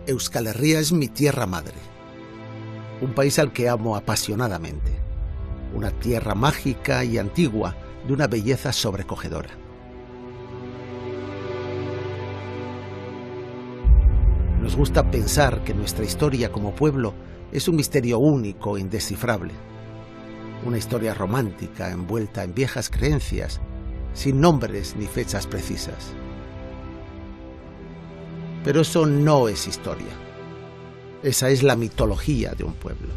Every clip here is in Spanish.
Euskal Herria es mi tierra madre, un país al que amo apasionadamente, una tierra mágica y antigua de una belleza sobrecogedora. Nos gusta pensar que nuestra historia como pueblo es un misterio único e indescifrable, una historia romántica envuelta en viejas creencias, sin nombres ni fechas precisas. Pero eso no es historia. Esa es la mitología de un pueblo.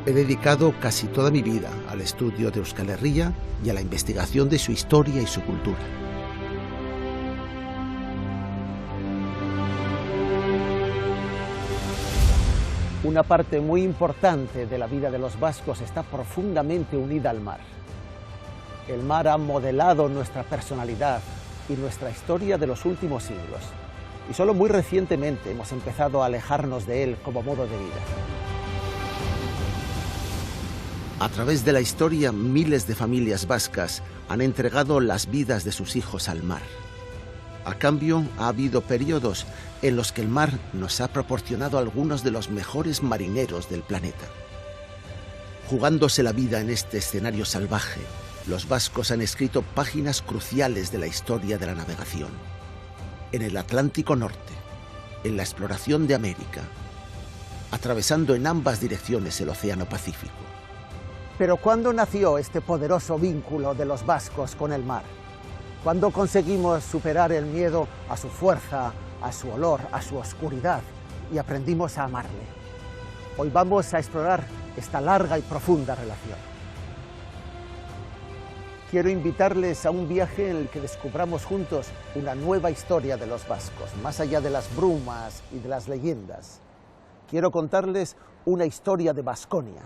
He dedicado casi toda mi vida al estudio de Euskal Herria y a la investigación de su historia y su cultura. Una parte muy importante de la vida de los vascos está profundamente unida al mar. El mar ha modelado nuestra personalidad y nuestra historia de los últimos siglos, y solo muy recientemente hemos empezado a alejarnos de él como modo de vida. A través de la historia, miles de familias vascas han entregado las vidas de sus hijos al mar. A cambio, ha habido periodos en los que el mar nos ha proporcionado a algunos de los mejores marineros del planeta. Jugándose la vida en este escenario salvaje, los vascos han escrito páginas cruciales de la historia de la navegación. En el Atlántico Norte, en la exploración de América, atravesando en ambas direcciones el Océano Pacífico. Pero ¿cuándo nació este poderoso vínculo de los vascos con el mar? ¿Cuándo conseguimos superar el miedo a su fuerza, a su olor, a su oscuridad y aprendimos a amarle? Hoy vamos a explorar esta larga y profunda relación. Quiero invitarles a un viaje en el que descubramos juntos una nueva historia de los vascos, más allá de las brumas y de las leyendas. Quiero contarles una historia de Baskonia.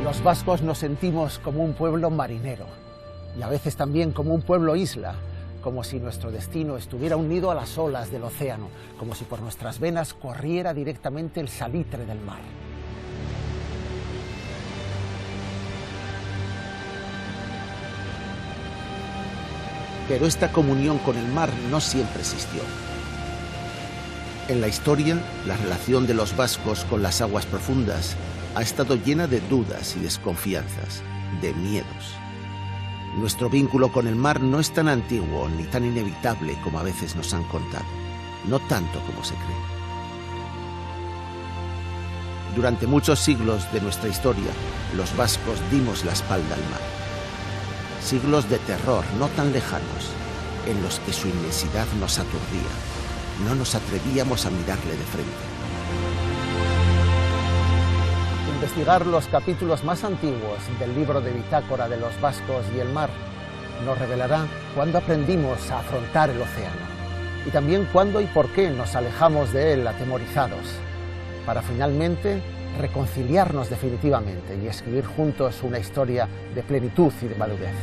Los vascos nos sentimos como un pueblo marinero y a veces también como un pueblo isla, como si nuestro destino estuviera unido a las olas del océano, como si por nuestras venas corriera directamente el salitre del mar. Pero esta comunión con el mar no siempre existió. En la historia, la relación de los vascos con las aguas profundas ha estado llena de dudas y desconfianzas, de miedos. Nuestro vínculo con el mar no es tan antiguo ni tan inevitable como a veces nos han contado, no tanto como se cree. Durante muchos siglos de nuestra historia, los vascos dimos la espalda al mar. Siglos de terror no tan lejanos, en los que su inmensidad nos aturdía. No nos atrevíamos a mirarle de frente. Investigar los capítulos más antiguos del libro de bitácora de los vascos y el mar nos revelará cuándo aprendimos a afrontar el océano y también cuándo y por qué nos alejamos de él atemorizados, para finalmente reconciliarnos definitivamente y escribir juntos una historia de plenitud y de madurez.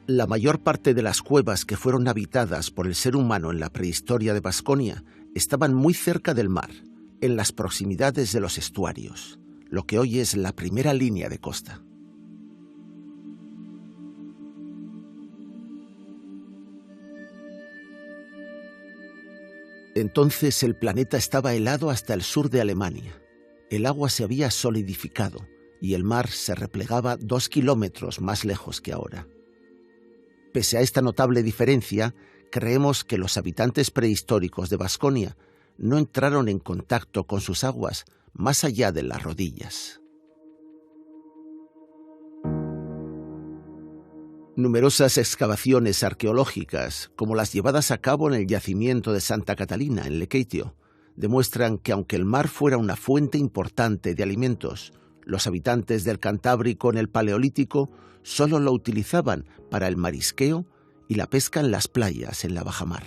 La mayor parte de las cuevas que fueron habitadas por el ser humano en la prehistoria de Baskonia estaban muy cerca del mar, en las proximidades de los estuarios, lo que hoy es la primera línea de costa. Entonces el planeta estaba helado hasta el sur de Alemania. El agua se había solidificado y el mar se replegaba 2 kilómetros más lejos que ahora. Pese a esta notable diferencia, creemos que los habitantes prehistóricos de Baskonia no entraron en contacto con sus aguas más allá de las rodillas. Numerosas excavaciones arqueológicas, como las llevadas a cabo en el yacimiento de Santa Catalina, en Lekeitio, demuestran que aunque el mar fuera una fuente importante de alimentos, los habitantes del Cantábrico en el Paleolítico solo lo utilizaban para el marisqueo y la pesca en las playas en la bajamar.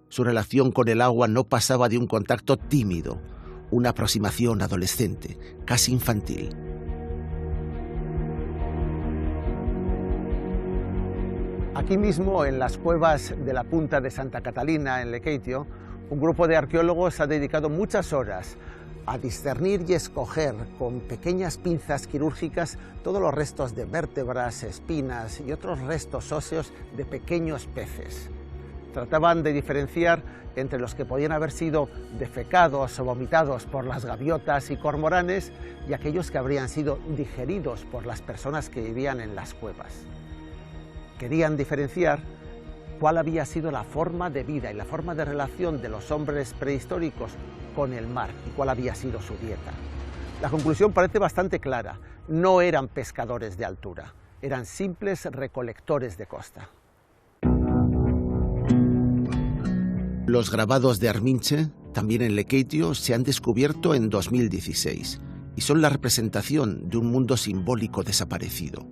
Su relación con el agua no pasaba de un contacto tímido, una aproximación adolescente, casi infantil. Aquí mismo, en las cuevas de la punta de Santa Catalina, en Lekeitio, un grupo de arqueólogos ha dedicado muchas horas a discernir y escoger con pequeñas pinzas quirúrgicas todos los restos de vértebras, espinas y otros restos óseos de pequeños peces. Trataban de diferenciar entre los que podían haber sido defecados o vomitados por las gaviotas y cormoranes y aquellos que habrían sido digeridos por las personas que vivían en las cuevas. Querían diferenciar cuál había sido la forma de vida y la forma de relación de los hombres prehistóricos con el mar y cuál había sido su dieta. La conclusión parece bastante clara: no eran pescadores de altura, eran simples recolectores de costa. Los grabados de Arminche, también en Lekeitio, se han descubierto en 2016 y son la representación de un mundo simbólico desaparecido,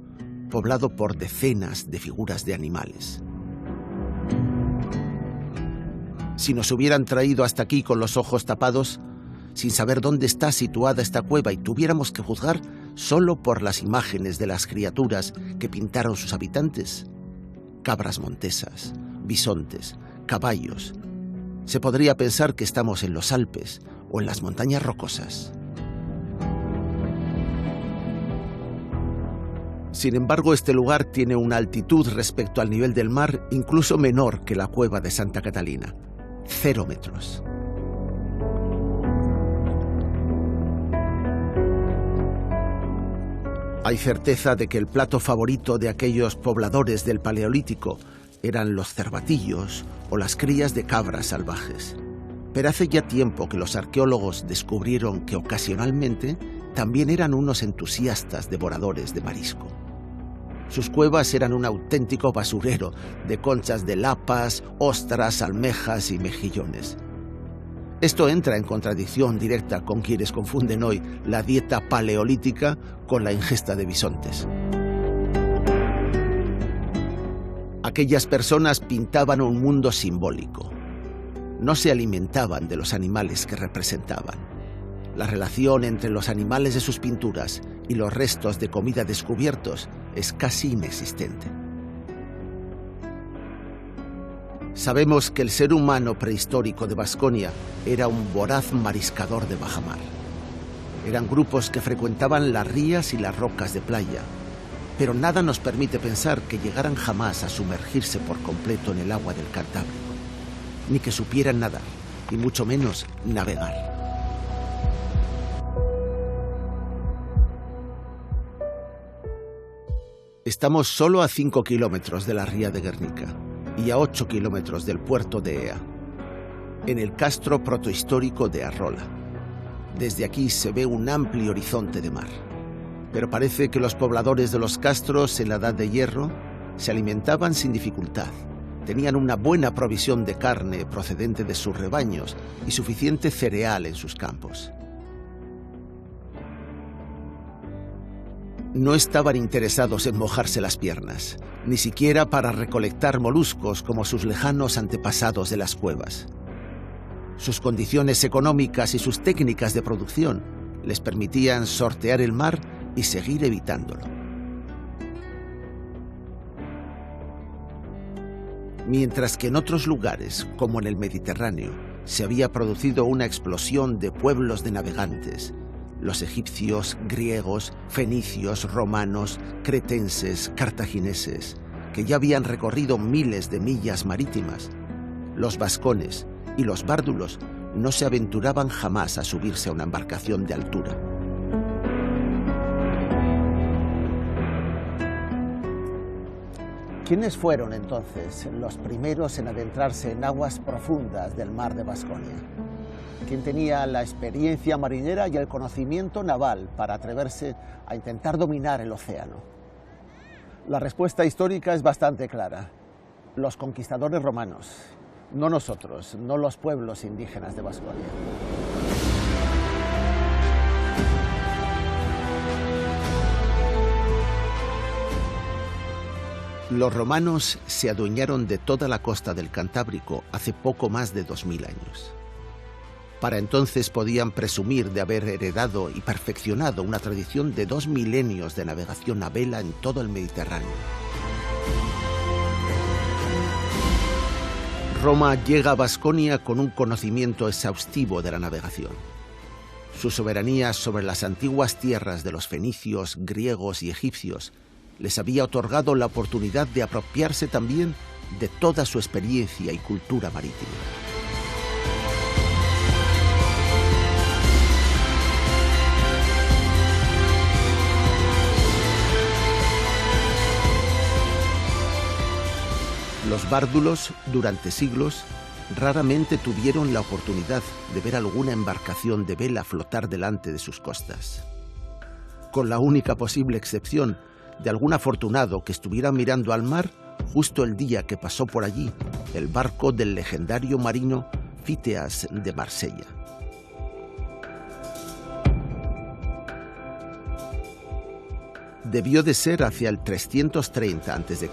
poblado por decenas de figuras de animales. Si nos hubieran traído hasta aquí con los ojos tapados, sin saber dónde está situada esta cueva y tuviéramos que juzgar solo por las imágenes de las criaturas que pintaron sus habitantes, cabras montesas, bisontes, caballos, se podría pensar que estamos en los Alpes o en las montañas rocosas. Sin embargo, este lugar tiene una altitud respecto al nivel del mar incluso menor que la cueva de Santa Catalina: 0 metros. Hay certeza de que el plato favorito de aquellos pobladores del Paleolítico eran los cervatillos o las crías de cabras salvajes. Pero hace ya tiempo que los arqueólogos descubrieron que ocasionalmente también eran unos entusiastas devoradores de marisco. Sus cuevas eran un auténtico basurero de conchas de lapas, ostras, almejas y mejillones. Esto entra en contradicción directa con quienes confunden hoy la dieta paleolítica con la ingesta de bisontes. Aquellas personas pintaban un mundo simbólico. No se alimentaban de los animales que representaban. La relación entre los animales de sus pinturas y los restos de comida descubiertos es casi inexistente. Sabemos que el ser humano prehistórico de Baskonia era un voraz mariscador de bajamar. Eran grupos que frecuentaban las rías y las rocas de playa, pero nada nos permite pensar que llegaran jamás a sumergirse por completo en el agua del Cantábrico, ni que supieran nadar, y mucho menos navegar. Estamos solo a 5 kilómetros de la ría de Guernica y a 8 kilómetros del puerto de Ea, en el castro protohistórico de Arrola. Desde aquí se ve un amplio horizonte de mar, pero parece que los pobladores de los castros en la Edad de Hierro se alimentaban sin dificultad. Tenían una buena provisión de carne procedente de sus rebaños y suficiente cereal en sus campos. No estaban interesados en mojarse las piernas, ni siquiera para recolectar moluscos como sus lejanos antepasados de las cuevas. Sus condiciones económicas y sus técnicas de producción les permitían sortear el mar y seguir evitándolo. Mientras que en otros lugares, como en el Mediterráneo, se había producido una explosión de pueblos de navegantes. Los egipcios, griegos, fenicios, romanos, cretenses, cartagineses, que ya habían recorrido miles de millas marítimas. Los vascones y los bárdulos no se aventuraban jamás a subirse a una embarcación de altura. ¿Quiénes fueron entonces los primeros en adentrarse en aguas profundas del mar de Vasconia? ¿Quién tenía la experiencia marinera y el conocimiento naval para atreverse a intentar dominar el océano? La respuesta histórica es bastante clara: los conquistadores romanos, no nosotros, no los pueblos indígenas de Vasconia. Los romanos se adueñaron de toda la costa del Cantábrico hace poco más de 2000 años. Para entonces podían presumir de haber heredado y perfeccionado una tradición de 2 milenios de navegación a vela en todo el Mediterráneo. Roma llega a Vasconia con un conocimiento exhaustivo de la navegación. Su soberanía sobre las antiguas tierras de los fenicios, griegos y egipcios les había otorgado la oportunidad de apropiarse también de toda su experiencia y cultura marítima. Los bárdulos, durante siglos, raramente tuvieron la oportunidad de ver alguna embarcación de vela flotar delante de sus costas. Con la única posible excepción de algún afortunado que estuviera mirando al mar justo el día que pasó por allí el barco del legendario marino Fíteas de Marsella. Debió de ser hacia el 330 a.C.,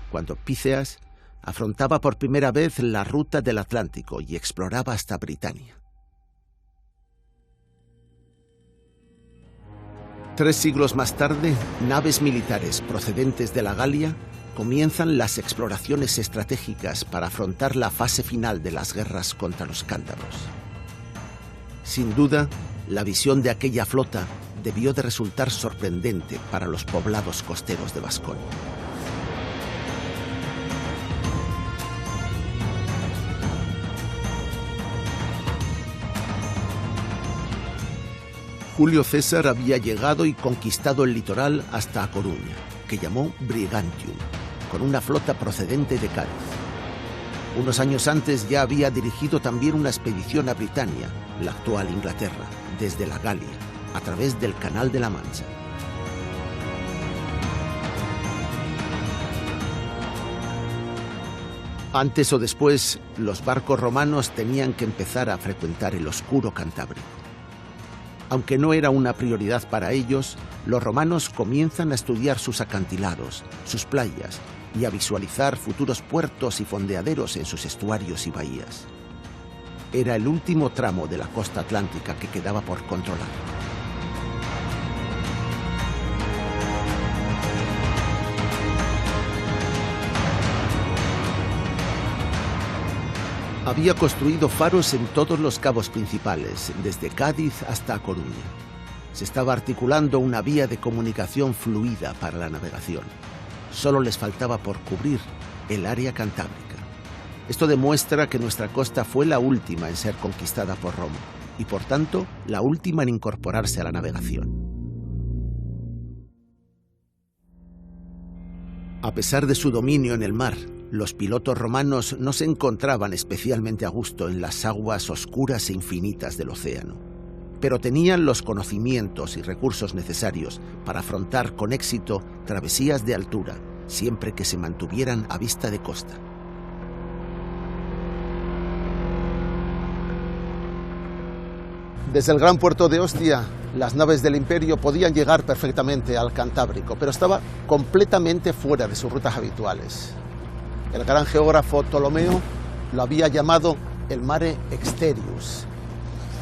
cuando Píceas afrontaba por primera vez la ruta del Atlántico y exploraba hasta Britania. 3 siglos más tarde, naves militares procedentes de la Galia comienzan las exploraciones estratégicas para afrontar la fase final de las guerras contra los cántabros. Sin duda, la visión de aquella flota debió de resultar sorprendente para los poblados costeros de Vasconia. Julio César había llegado y conquistado el litoral hasta A Coruña, que llamó Brigantium, con una flota procedente de Cádiz. Unos años antes ya había dirigido también una expedición a Britania, la actual Inglaterra, desde la Galia, a través del Canal de la Mancha. Antes o después, los barcos romanos tenían que empezar a frecuentar el oscuro Cantábrico. Aunque no era una prioridad para ellos, los romanos comienzan a estudiar sus acantilados, sus playas y a visualizar futuros puertos y fondeaderos en sus estuarios y bahías. Era el último tramo de la costa atlántica que quedaba por controlar. Había construido faros en todos los cabos principales, desde Cádiz hasta A Coruña. Se estaba articulando una vía de comunicación fluida para la navegación. Solo les faltaba por cubrir el área cantábrica. Esto demuestra que nuestra costa fue la última en ser conquistada por Roma y, por tanto, la última en incorporarse a la navegación. A pesar de su dominio en el mar, los pilotos romanos no se encontraban especialmente a gusto en las aguas oscuras e infinitas del océano, pero tenían los conocimientos y recursos necesarios para afrontar con éxito travesías de altura, siempre que se mantuvieran a vista de costa. Desde el gran puerto de Ostia, las naves del Imperio podían llegar perfectamente al Cantábrico, pero estaba completamente fuera de sus rutas habituales. El gran geógrafo Ptolomeo lo había llamado el Mare Exterius,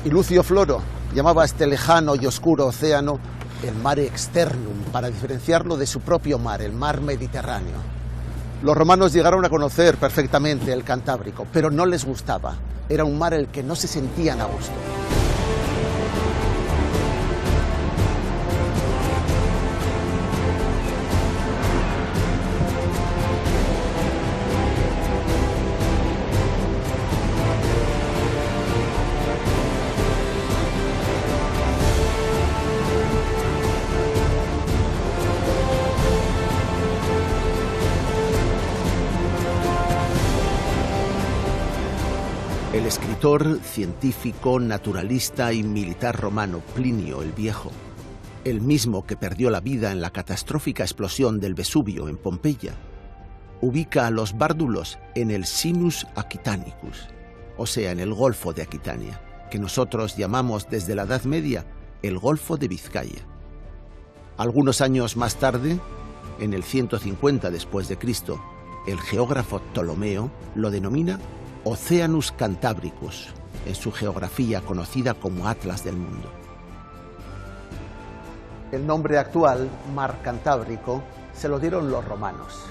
y Lucio Floro llamaba a este lejano y oscuro océano el Mare Externum, para diferenciarlo de su propio mar, el mar Mediterráneo. Los romanos llegaron a conocer perfectamente el Cantábrico, pero no les gustaba. Era un mar en el que no se sentían a gusto. El escritor, científico, naturalista y militar romano Plinio el Viejo, el mismo que perdió la vida en la catastrófica explosión del Vesubio en Pompeya, ubica a los bárdulos en el Sinus Aquitanicus, o sea, en el Golfo de Aquitania, que nosotros llamamos desde la Edad Media el Golfo de Vizcaya. Algunos años más tarde, en el 150 después de Cristo, el geógrafo Ptolomeo lo denomina Oceanus Cantabricus, en su geografía conocida como Atlas del Mundo. El nombre actual, Mar Cantábrico, se lo dieron los romanos.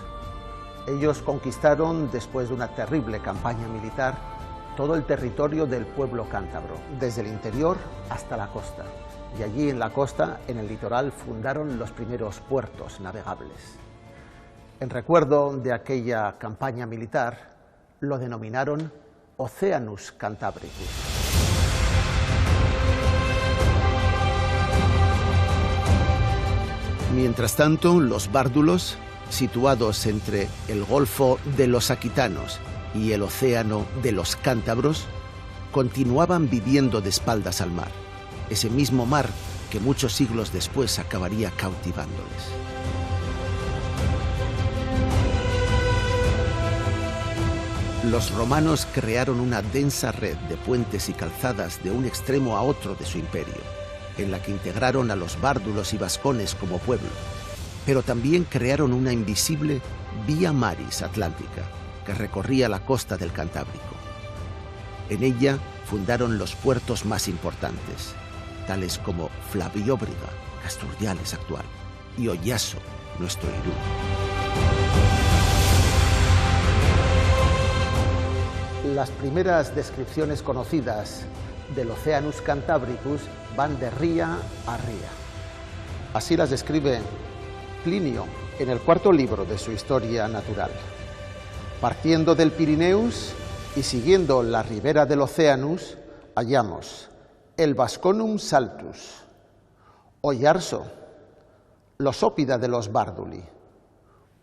Ellos conquistaron, después de una terrible campaña militar, todo el territorio del pueblo cántabro, desde el interior hasta la costa. Y allí en la costa, en el litoral, fundaron los primeros puertos navegables. En recuerdo de aquella campaña militar, lo denominaron Oceanus Cantabricus. Mientras tanto, los bárdulos, situados entre el Golfo de los Aquitanos y el Océano de los Cántabros, continuaban viviendo de espaldas al mar, ese mismo mar que muchos siglos después acabaría cautivándoles. Los romanos crearon una densa red de puentes y calzadas de un extremo a otro de su imperio, en la que integraron a los bárdulos y vascones como pueblo, pero también crearon una invisible Vía Maris Atlántica que recorría la costa del Cantábrico. En ella fundaron los puertos más importantes, tales como Flavióbriga, Casturdiales actual, y Oyaso, nuestro Irún. Las primeras descripciones conocidas del Oceanus Cantabricus van de ría a ría. Así las describe Plinio en el cuarto libro de su Historia Natural. Partiendo del Pirineus y siguiendo la ribera del Oceanus, hallamos el Vasconum Saltus, Oyarso, los Ópida de los Bárduli,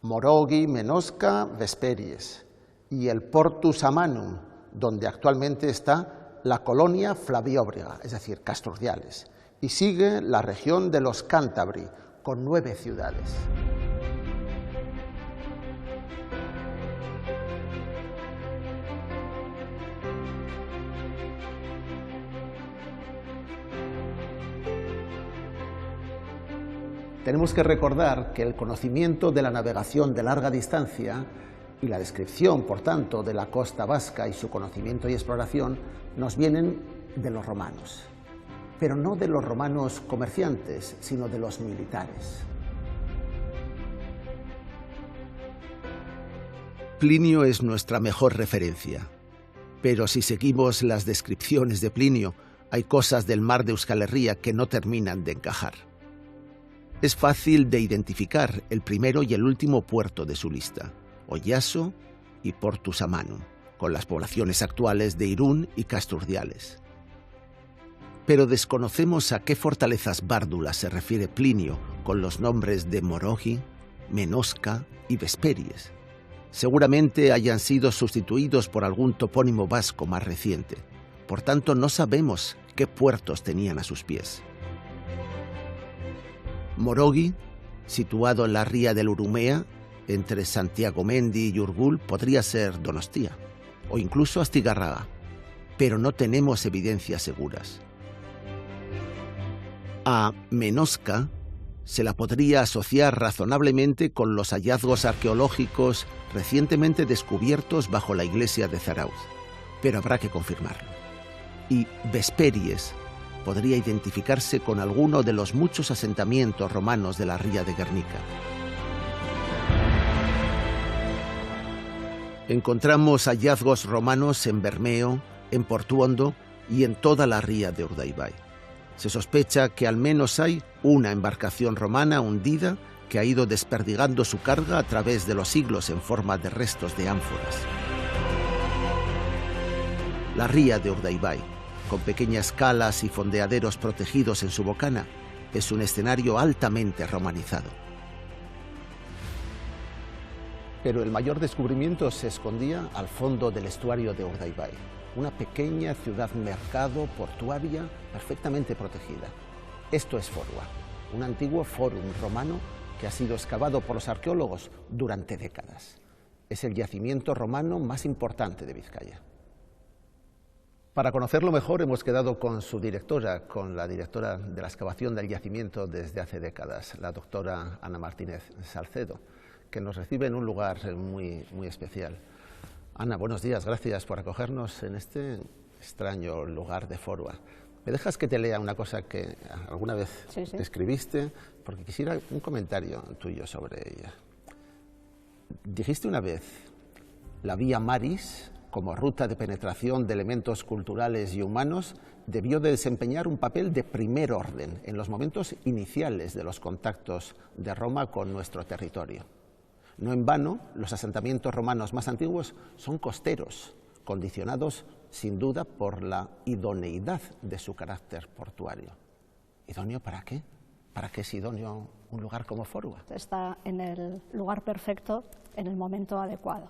Morogi, Menosca, Vesperies, y el Portus Amanum, donde actualmente está la colonia Flavióbriga, es decir, Casturdiales, y sigue la región de los Cántabri, con 9 ciudades. Tenemos que recordar que el conocimiento de la navegación de larga distancia y la descripción, por tanto, de la costa vasca y su conocimiento y exploración nos vienen de los romanos, pero no de los romanos comerciantes, sino de los militares. Plinio es nuestra mejor referencia, pero si seguimos las descripciones de Plinio, hay cosas del mar de Euskal Herria que no terminan de encajar. Es fácil de identificar el primero y el último puerto de su lista, Oyaso y Portus Amanum, con las poblaciones actuales de Irún y Casturdiales. Pero desconocemos a qué fortalezas bárdulas se refiere Plinio con los nombres de Morogi, Menosca y Vesperies. Seguramente hayan sido sustituidos por algún topónimo vasco más reciente. Por tanto, no sabemos qué puertos tenían a sus pies. Morogi, situado en la ría del Urumea, entre Santiagomendi y Urgul, podría ser Donostia, o incluso Astigarraga, pero no tenemos evidencias seguras. A Menosca se la podría asociar razonablemente con los hallazgos arqueológicos recientemente descubiertos bajo la iglesia de Zarauz, pero habrá que confirmarlo. Y Vesperies podría identificarse con alguno de los muchos asentamientos romanos de la ría de Guernica. Encontramos hallazgos romanos en Bermeo, en Portuondo y en toda la ría de Urdaibai. Se sospecha que al menos hay una embarcación romana hundida que ha ido desperdigando su carga a través de los siglos en forma de restos de ánforas. La ría de Urdaibai, con pequeñas calas y fondeaderos protegidos en su bocana, es un escenario altamente romanizado. Pero el mayor descubrimiento se escondía al fondo del estuario de Urdaibai, una pequeña ciudad-mercado portuaria perfectamente protegida. Esto es Forua, un antiguo fórum romano que ha sido excavado por los arqueólogos durante décadas. Es el yacimiento romano más importante de Vizcaya. Para conocerlo mejor hemos quedado con su directora, con la directora de la excavación del yacimiento desde hace décadas, la doctora Ana Martínez Salcedo, que nos recibe en un lugar muy especial. Ana, buenos días, gracias por acogernos en este extraño lugar de Forua. ¿Me dejas que te lea una cosa que alguna vez te escribiste? Porque quisiera un comentario tuyo sobre ella. Dijiste una vez, la vía Maris, como ruta de penetración de elementos culturales y humanos, debió de desempeñar un papel de primer orden en los momentos iniciales de los contactos de Roma con nuestro territorio. No en vano, los asentamientos romanos más antiguos son costeros, condicionados sin duda por la idoneidad de su carácter portuario. ¿Idóneo para qué? ¿Para qué es idóneo un lugar como Forua? Está en el lugar perfecto, en el momento adecuado.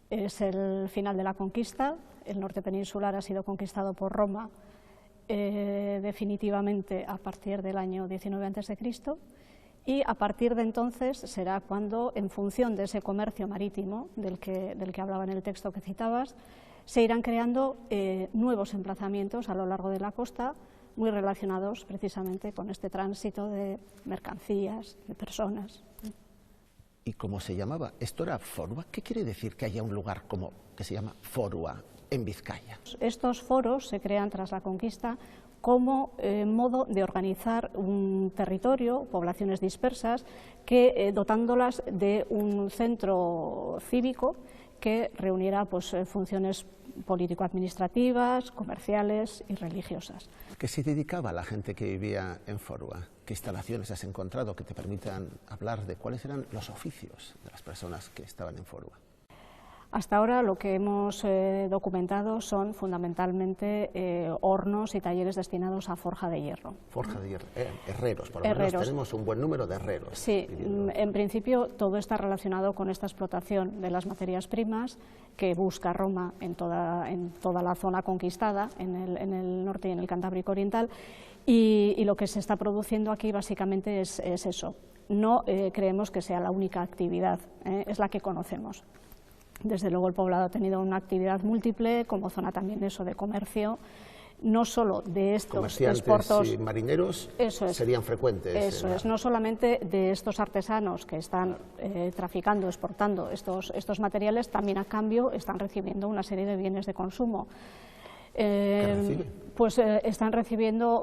Es el final de la conquista, el norte peninsular ha sido conquistado por Roma definitivamente a partir del año 19 a.C., y a partir de entonces será cuando, en función de ese comercio marítimo del que hablaba en el texto que citabas, se irán creando nuevos emplazamientos a lo largo de la costa, muy relacionados precisamente con este tránsito de mercancías, de personas. ¿Y cómo se llamaba? ¿Esto era Forua? ¿Qué quiere decir que haya un lugar como que se llama Forua en Vizcaya? Estos foros se crean tras la conquista como modo de organizar un territorio, poblaciones dispersas, que dotándolas de un centro cívico que reuniera pues, funciones político-administrativas, comerciales y religiosas. ¿Qué se dedicaba la gente que vivía en Forua? ¿Qué instalaciones has encontrado que te permitan hablar de cuáles eran los oficios de las personas que estaban en Forua? Hasta ahora lo que hemos documentado son fundamentalmente hornos y talleres destinados a forja de hierro. Forja de hierro, herreros, por lo menos tenemos un buen número de herreros. Sí, en principio todo está relacionado con esta explotación de las materias primas que busca Roma en toda la zona conquistada, en el norte y en el Cantábrico Oriental, y lo que se está produciendo aquí básicamente es eso. No creemos que sea la única actividad, es la que conocemos. Desde luego el poblado ha tenido una actividad múltiple, como zona también eso de comercio, no solo de estos exportos y marineros serían frecuentes. Eso es, no solamente de estos artesanos que están traficando, exportando estos materiales, también a cambio están recibiendo una serie de bienes de consumo. Pues están recibiendo,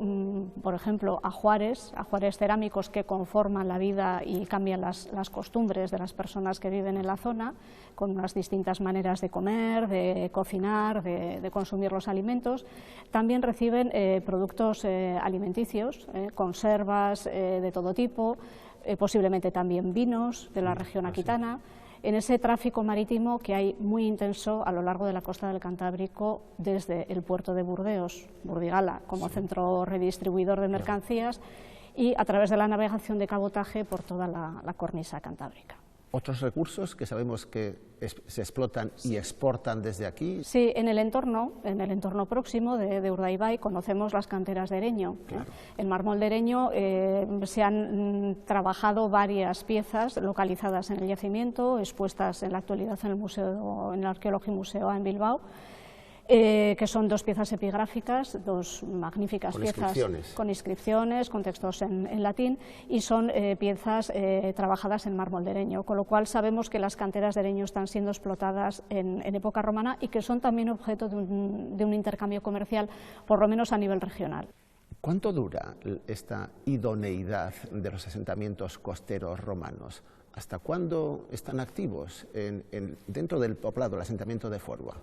por ejemplo, ajuares cerámicos que conforman la vida y cambian las costumbres de las personas que viven en la zona, con unas distintas maneras de comer, de cocinar, de consumir los alimentos. También reciben productos alimenticios, conservas de todo tipo, posiblemente también vinos de la región aquitana. En ese tráfico marítimo que hay muy intenso a lo largo de la costa del Cantábrico, desde el puerto de Burdeos, Burdigala, como centro redistribuidor de mercancías, y a través de la navegación de cabotaje por toda la cornisa cantábrica. ¿Otros recursos que sabemos que se explotan y exportan desde aquí? Sí, en el entorno próximo de Urdaibai conocemos las canteras de Ereño. Claro. En mármol de Ereño se han trabajado varias piezas localizadas en el yacimiento, expuestas en la actualidad en el Arqueológico Museo A en Bilbao, que son dos piezas epigráficas, dos magníficas piezas con inscripciones, con textos en latín, y son piezas trabajadas en mármol de Ereño, con lo cual sabemos que las canteras de Ereño están siendo explotadas en época romana y que son también objeto de un intercambio comercial, por lo menos a nivel regional. ¿Cuánto dura esta idoneidad de los asentamientos costeros romanos? ¿Hasta cuándo están activos dentro del poblado, el asentamiento de Forua?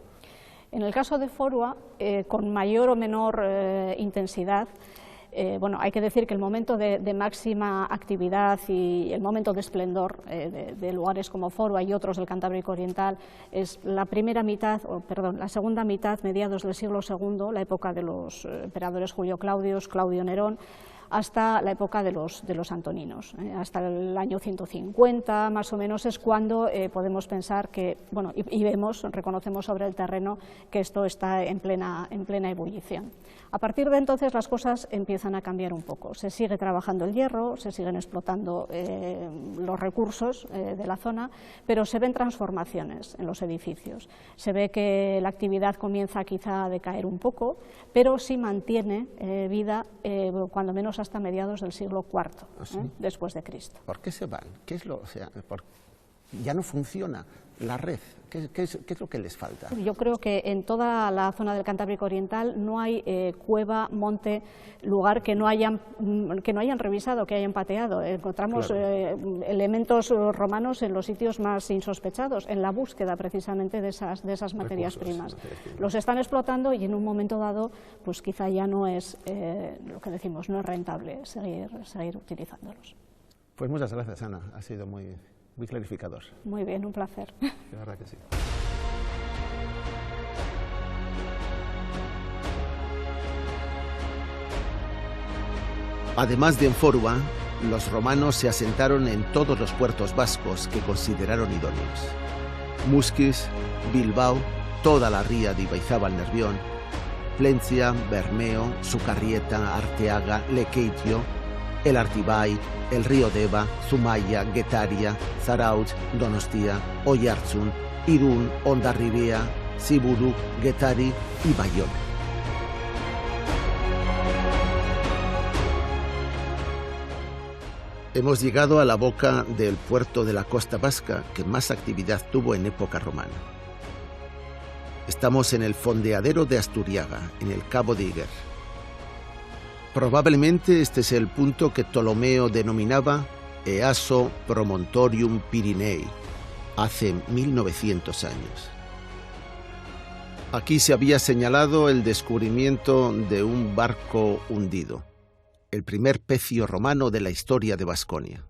En el caso de Forua, con mayor o menor intensidad, bueno, hay que decir que el momento de máxima actividad y el momento de esplendor de lugares como Forua y otros del Cantábrico Oriental es la la segunda mitad, mediados del siglo II, la época de los emperadores Julio Claudius, Claudio Nerón, hasta la época de los antoninos, hasta el año 150 más o menos es cuando podemos pensar que, bueno, y reconocemos sobre el terreno que esto está en plena ebullición. A partir de entonces las cosas empiezan a cambiar un poco, se sigue trabajando el hierro, se siguen explotando los recursos de la zona, pero se ven transformaciones en los edificios, se ve que la actividad comienza quizá a decaer un poco, pero sí mantiene vida cuando menos hasta mediados del siglo IV, ¿sí? Después de Cristo. ¿Por qué se van? ¿Qué es lo, ya no funciona la red? ¿Qué es lo que les falta? Yo creo que en toda la zona del Cantábrico Oriental no hay cueva, monte, lugar que no hayan revisado, que hayan pateado. Encontramos elementos romanos en los sitios más insospechados, en la búsqueda precisamente de esas materias primas. Los están explotando y en un momento dado, pues quizá ya no es lo que decimos, no es rentable seguir utilizándolos. Pues muchas gracias, Ana, ha sido muy clarificador. Muy bien, un placer. La verdad que sí. Además de en Forua, los romanos se asentaron en todos los puertos vascos que consideraron idóneos. Musquis, Bilbao, toda la ría de Ibaizabal-Nervión, Plencia, Bermeo, Sucarrieta, Arteaga, Lekeitio, el Artibai, el río Deva, Zumaya, Getaria, Zarautz, Donostia, Oiartzun, Irún, Hondarribia, Siburu, Getari y Bayona. Hemos llegado a la boca del puerto de la costa vasca que más actividad tuvo en época romana. Estamos en el fondeadero de Asturiaga, en el Cabo de Iguer. Probablemente este es el punto que Ptolomeo denominaba Easo Promontorium Pirinei, hace 1900 años. Aquí se había señalado el descubrimiento de un barco hundido, el primer pecio romano de la historia de Baskonia.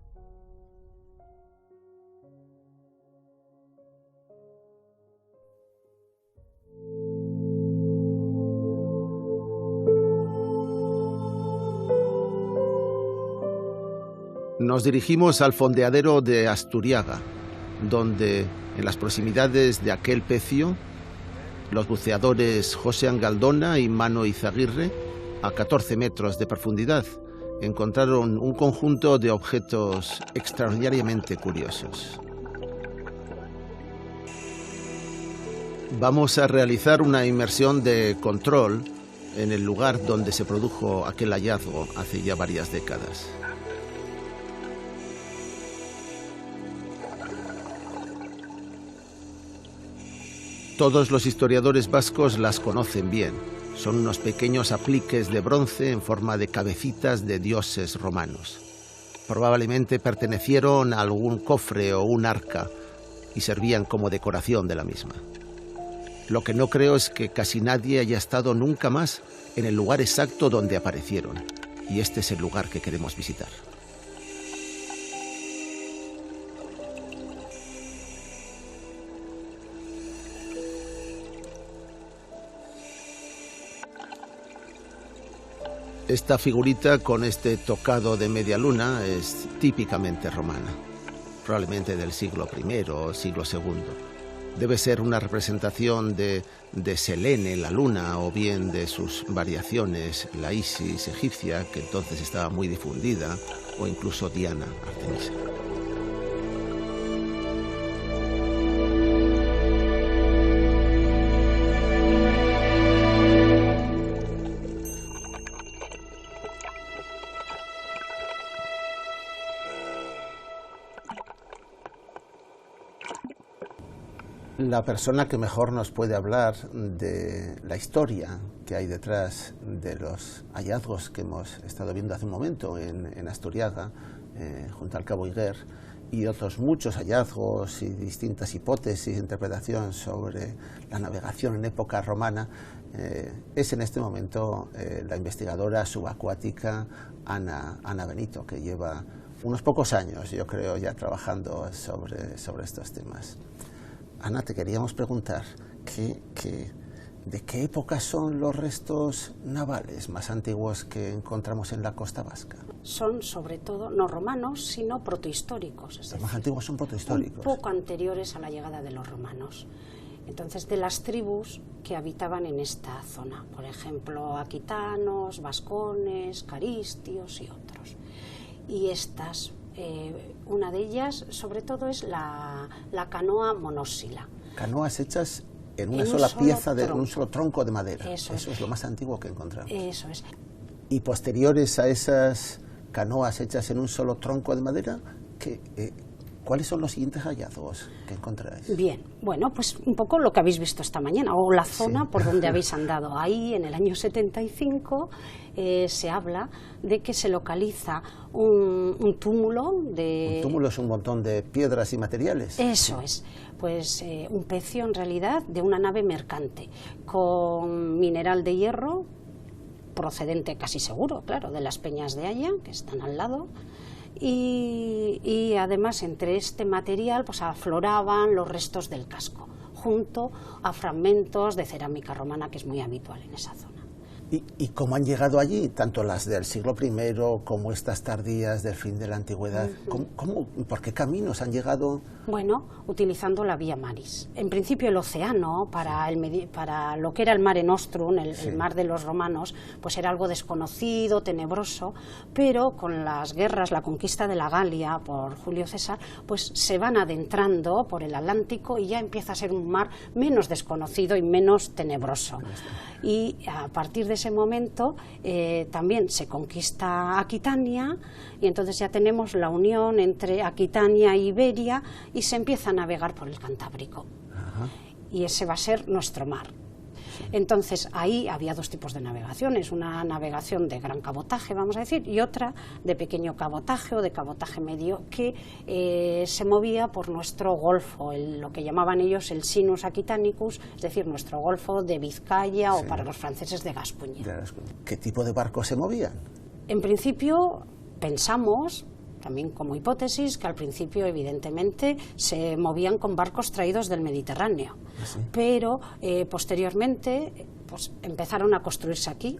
Nos dirigimos al fondeadero de Asturiaga, donde, en las proximidades de aquel pecio, los buceadores José Angaldona y Mano Izaguirre, a 14 metros de profundidad, encontraron un conjunto de objetos extraordinariamente curiosos. Vamos a realizar una inmersión de control en el lugar donde se produjo aquel hallazgo hace ya varias décadas. Todos los historiadores vascos las conocen bien. Son unos pequeños apliques de bronce en forma de cabecitas de dioses romanos. Probablemente pertenecieron a algún cofre o un arca y servían como decoración de la misma. Lo que no creo es que casi nadie haya estado nunca más en el lugar exacto donde aparecieron. Y este es el lugar que queremos visitar. Esta figurita con este tocado de media luna es típicamente romana, probablemente del siglo I o siglo II. Debe ser una representación de Selene, la luna, o bien de sus variaciones, la Isis egipcia, que entonces estaba muy difundida, o incluso Diana, Artemisa. La persona que mejor nos puede hablar de la historia que hay detrás de los hallazgos que hemos estado viendo hace un momento en Asturiaga, junto al Cabo Iguer, y otros muchos hallazgos y distintas hipótesis, interpretación sobre la navegación en época romana, es en este momento la investigadora subacuática Ana Benito, que lleva unos pocos años, yo creo, ya trabajando sobre estos temas. Ana, te queríamos preguntar, ¿de qué época son los restos navales más antiguos que encontramos en la costa vasca? Son sobre todo no romanos, sino protohistóricos. Los más antiguos son protohistóricos. Un poco anteriores a la llegada de los romanos. Entonces, de las tribus que habitaban en esta zona, por ejemplo, aquitanos, vascones, caristios y otros. Y estas, una de ellas, sobre todo, es la canoa monósila. Canoas hechas en una sola pieza, en un solo tronco de madera. Eso es lo más antiguo que encontramos. Eso es. Y posteriores a esas canoas hechas en un solo tronco de madera, ¿cuáles son los siguientes hallazgos que encontráis? Bien, bueno, pues un poco lo que habéis visto esta mañana, o la zona por donde habéis andado. Ahí, en el año 75, se habla de que se localiza un túmulo de... Un túmulo es un montón de piedras y materiales. Eso es, pues un pecio en realidad de una nave mercante, con mineral de hierro, procedente casi seguro, claro, de las peñas de Haya, que están al lado, y además entre este material pues afloraban los restos del casco, junto a fragmentos de cerámica romana, que es muy habitual en esa zona. ¿Y cómo han llegado allí, tanto las del siglo I como estas tardías del fin de la antigüedad? ¿Por qué caminos han llegado? Bueno, utilizando la vía maris. En principio el océano, para lo que era el Mare Nostrum, el mar de los romanos, pues era algo desconocido, tenebroso, pero con las guerras, la conquista de la Galia por Julio César, pues se van adentrando por el Atlántico y ya empieza a ser un mar menos desconocido y menos tenebroso. Y a partir de ese momento también se conquista Aquitania, y entonces ya tenemos la unión entre Aquitania e Iberia y se empieza a navegar por el Cantábrico. Ajá. Y ese va a ser nuestro mar. Entonces ahí había dos tipos de navegaciones, una navegación de gran cabotaje, vamos a decir, y otra de pequeño cabotaje o de cabotaje medio, que se movía por nuestro golfo, lo que llamaban ellos el Sinus Aquitanicus, es decir, nuestro golfo de Vizcaya, o para los franceses de Gascuña. ¿Qué tipo de barcos se movían? En principio pensamos, también como hipótesis, que al principio evidentemente se movían con barcos traídos del Mediterráneo, pero posteriormente pues empezaron a construirse aquí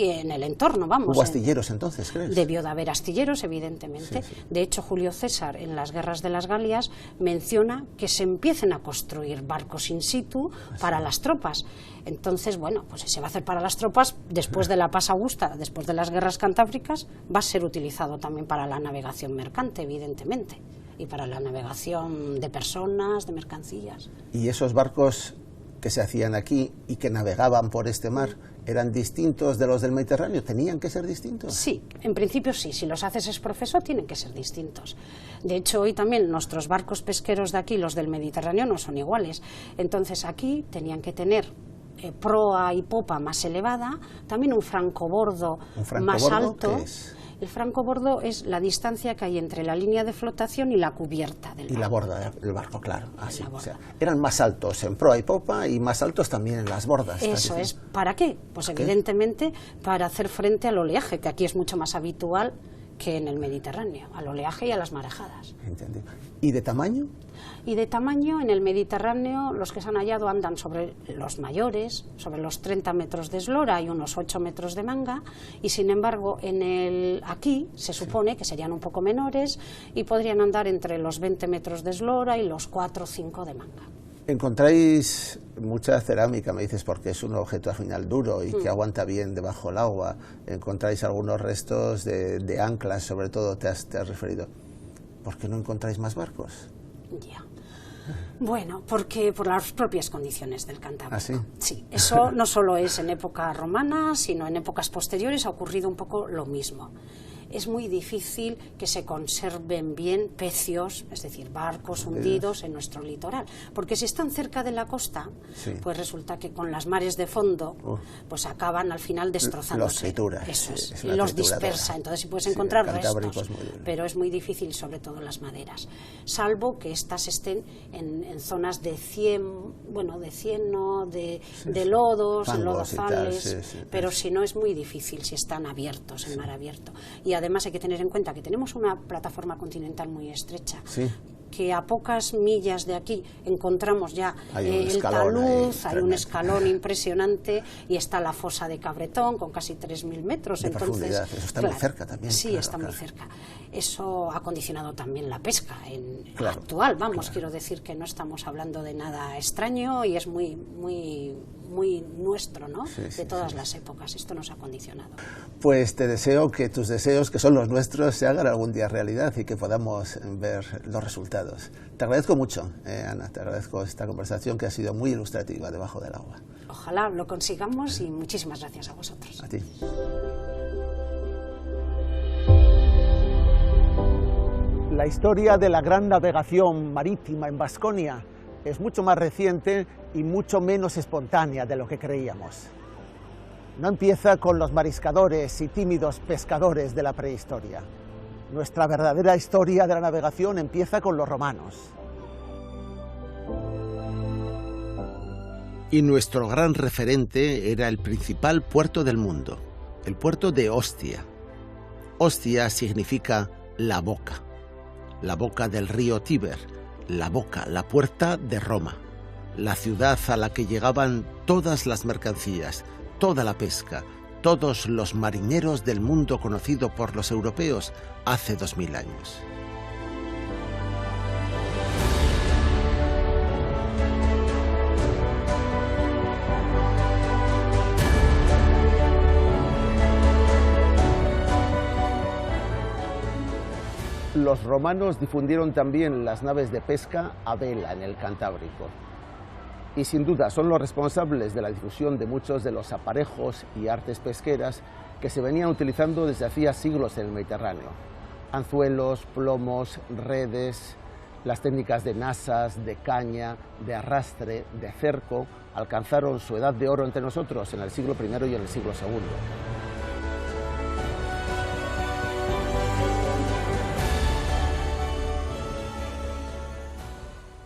en el entorno, vamos. ¿Hubo astilleros entonces, crees? Debió de haber astilleros, evidentemente. De hecho, Julio César, en las guerras de las Galias, menciona que se empiecen a construir barcos in situ para las tropas. Entonces, bueno, pues si se va a hacer para las tropas, después de la Paz Augusta, después de las guerras cantábricas, va a ser utilizado también para la navegación mercante, evidentemente, y para la navegación de personas, de mercancías. ¿Y esos barcos que se hacían aquí y que navegaban por este mar eran distintos de los del Mediterráneo? ¿Tenían que ser distintos? Sí, en principio sí. Si los haces ex profeso, tienen que ser distintos. De hecho, hoy también nuestros barcos pesqueros de aquí, los del Mediterráneo, no son iguales. Entonces aquí tenían que tener proa y popa más elevada, también un francobordo más alto. ¿Qué es? El francobordo es la distancia que hay entre la línea de flotación y la cubierta del barco. Y la borda del barco, claro. Así, o sea, eran más altos en proa y popa y más altos también en las bordas. Eso es. ¿Para qué? Pues evidentemente para hacer frente al oleaje, que aquí es mucho más habitual que en el Mediterráneo, al oleaje y a las marejadas. Entendido. ¿Y de tamaño? Y de tamaño, en el Mediterráneo, los que se han hallado andan sobre los mayores, sobre los 30 metros de eslora y unos 8 metros de manga, y sin embargo, aquí se supone que serían un poco menores y podrían andar entre los 20 metros de eslora y los 4 o 5 de manga. Encontráis mucha cerámica, me dices, porque es un objeto al final duro y que aguanta bien debajo del agua. Encontráis algunos restos de anclas, sobre todo te has referido. ¿Por qué no encontráis más barcos? Ya. Bueno, porque por las propias condiciones del Cantábrico. ¿Ah, sí? Sí, eso no solo es en época romana, sino en épocas posteriores ha ocurrido un poco lo mismo. es muy difícil que se conserven bien pecios, es decir, barcos hundidos en nuestro litoral, porque si están cerca de la costa, pues resulta que con las mares de fondo, pues acaban al final destrozándose. Los tritura. Eso es, y los dispersa, entonces sí puedes encontrar restos, pero es muy difícil, sobre todo las maderas, salvo que estas estén en zonas de cieno, de lodos, en lodazales, pero si no es muy difícil si están abiertos, en mar abierto. Y además hay que tener en cuenta que tenemos una plataforma continental muy estrecha, que a pocas millas de aquí encontramos ya el talud, hay un escalón impresionante, y está la fosa de Cabretón con casi 3.000 metros. De profundidad. Eso está muy cerca también. Sí, está muy cerca. Eso ha condicionado también la pesca actual, quiero decir que no estamos hablando de nada extraño, y es muy nuestro, ¿no? De todas las épocas, esto nos ha condicionado. Pues te deseo que tus deseos, que son los nuestros, se hagan algún día realidad y que podamos ver los resultados. Te agradezco mucho, Ana, te agradezco esta conversación que ha sido muy ilustrativa debajo del agua. Ojalá lo consigamos, y muchísimas gracias a vosotros. A ti. La historia de la gran navegación marítima en Baskonia es mucho más reciente y mucho menos espontánea de lo que creíamos. No empieza con los mariscadores y tímidos pescadores de la prehistoria. Nuestra verdadera historia de la navegación empieza con los romanos. Y nuestro gran referente era el principal puerto del mundo, el puerto de Ostia. Ostia significa la boca del río Tíber, la boca, la puerta de Roma, la ciudad a la que llegaban todas las mercancías, toda la pesca, todos los marineros del mundo conocido por los europeos hace 2000 años. Los romanos difundieron también las naves de pesca a vela en el Cantábrico. Y sin duda son los responsables de la difusión de muchos de los aparejos y artes pesqueras que se venían utilizando desde hacía siglos en el Mediterráneo. Anzuelos, plomos, redes, las técnicas de nasas, de caña, de arrastre, de cerco, alcanzaron su edad de oro entre nosotros en el siglo I y en el siglo II.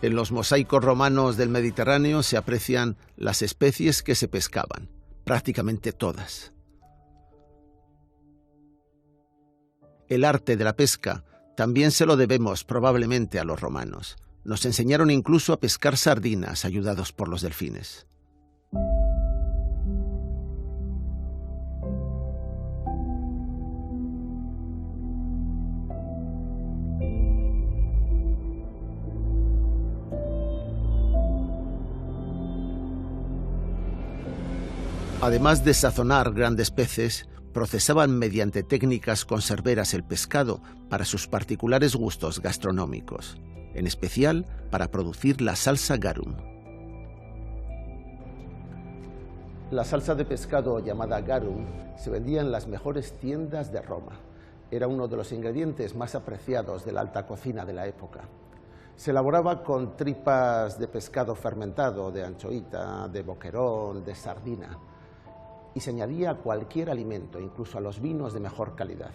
En los mosaicos romanos del Mediterráneo se aprecian las especies que se pescaban, prácticamente todas. El arte de la pesca también se lo debemos probablemente a los romanos. Nos enseñaron incluso a pescar sardinas ayudados por los delfines. Además de sazonar grandes peces, procesaban mediante técnicas conserveras el pescado para sus particulares gustos gastronómicos, en especial para producir la salsa garum. La salsa de pescado llamada garum se vendía en las mejores tiendas de Roma. Era uno de los ingredientes más apreciados de la alta cocina de la época. Se elaboraba con tripas de pescado fermentado, de anchoita, de boquerón, de sardina, y se añadía a cualquier alimento, incluso a los vinos de mejor calidad.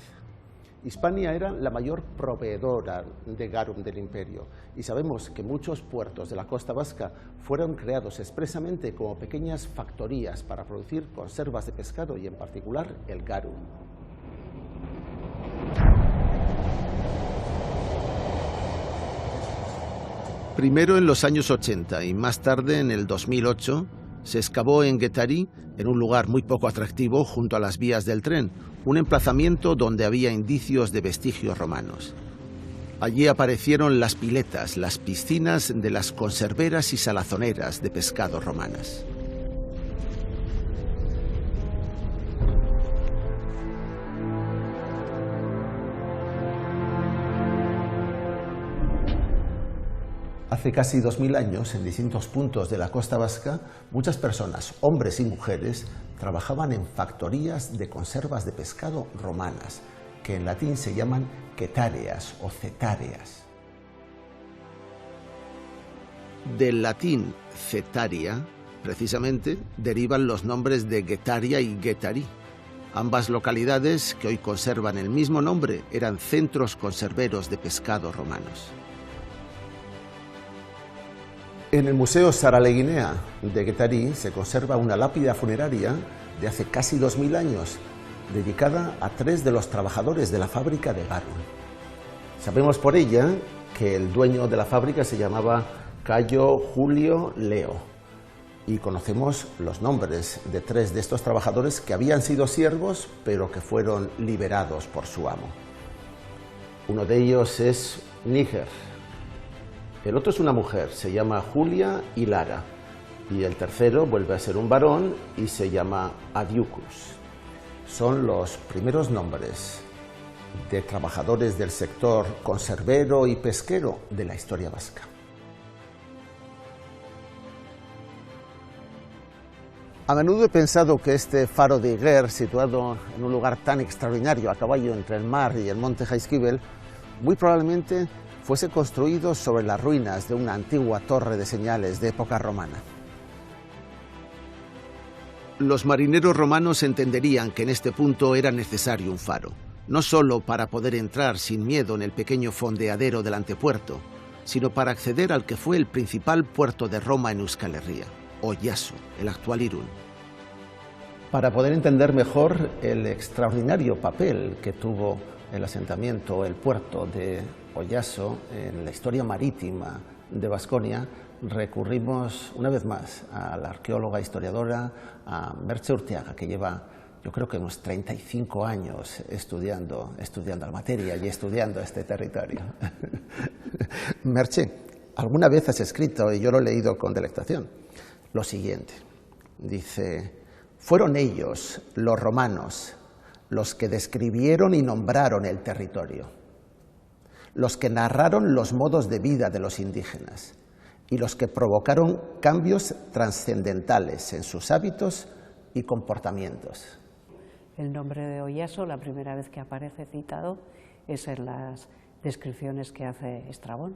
Hispania era la mayor proveedora de garum del imperio, y sabemos que muchos puertos de la costa vasca fueron creados expresamente como pequeñas factorías para producir conservas de pescado y en particular el garum. Primero en los años 80 y más tarde en el 2008 se excavó en Guetarí, en un lugar muy poco atractivo junto a las vías del tren, un emplazamiento donde había indicios de vestigios romanos. Allí aparecieron las piletas, las piscinas de las conserveras y salazoneras de pescado romanas. Hace casi 2000 años, en distintos puntos de la costa vasca, muchas personas, hombres y mujeres, trabajaban en factorías de conservas de pescado romanas. que en latín se llaman quetareas o cetareas. Del latín cetaria, precisamente, derivan los nombres de Guetaria y Guetarí. Ambas localidades, que hoy conservan el mismo nombre, eran centros conserveros de pescado romanos. En el Museo Saraleguinea de Guetarí se conserva una lápida funeraria de hace casi 2000 años, dedicada a 3 de los trabajadores de la fábrica de Garun. Sabemos por ella que el dueño de la fábrica se llamaba Cayo Julio Leo, y conocemos los nombres de 3 de estos trabajadores que habían sido siervos, pero que fueron liberados por su amo. Uno de ellos es Níger, el otro es una mujer, se llama Julia Hilara, y el tercero vuelve a ser un varón y se llama Adiucus. Son los primeros nombres de trabajadores del sector conservero y pesquero de la historia vasca. A menudo he pensado que este faro de Iguer, situado en un lugar tan extraordinario a caballo entre el mar y el monte Jaizkibel, muy probablemente fuese construido sobre las ruinas de una antigua torre de señales de época romana. Los marineros romanos entenderían que en este punto era necesario un faro, no solo para poder entrar sin miedo en el pequeño fondeadero del antepuerto, sino para acceder al que fue el principal puerto de Roma en Euskal Herria, Oyaso, el actual Irún. Para poder entender mejor el extraordinario papel que tuvo el asentamiento, el puerto de Oyaso en la historia marítima de Baskonia, recurrimos una vez más a la arqueóloga historiadora a Merche Urteaga, que lleva, yo creo que unos 35 años estudiando la materia y estudiando este territorio. Merche, alguna vez has escrito, y yo lo he leído con delectación, lo siguiente. Dice: fueron ellos, los romanos, los que describieron y nombraron el territorio, los que narraron los modos de vida de los indígenas y los que provocaron cambios trascendentales en sus hábitos y comportamientos. El nombre de Oyaso, la primera vez que aparece citado, es en las descripciones que hace Estrabón.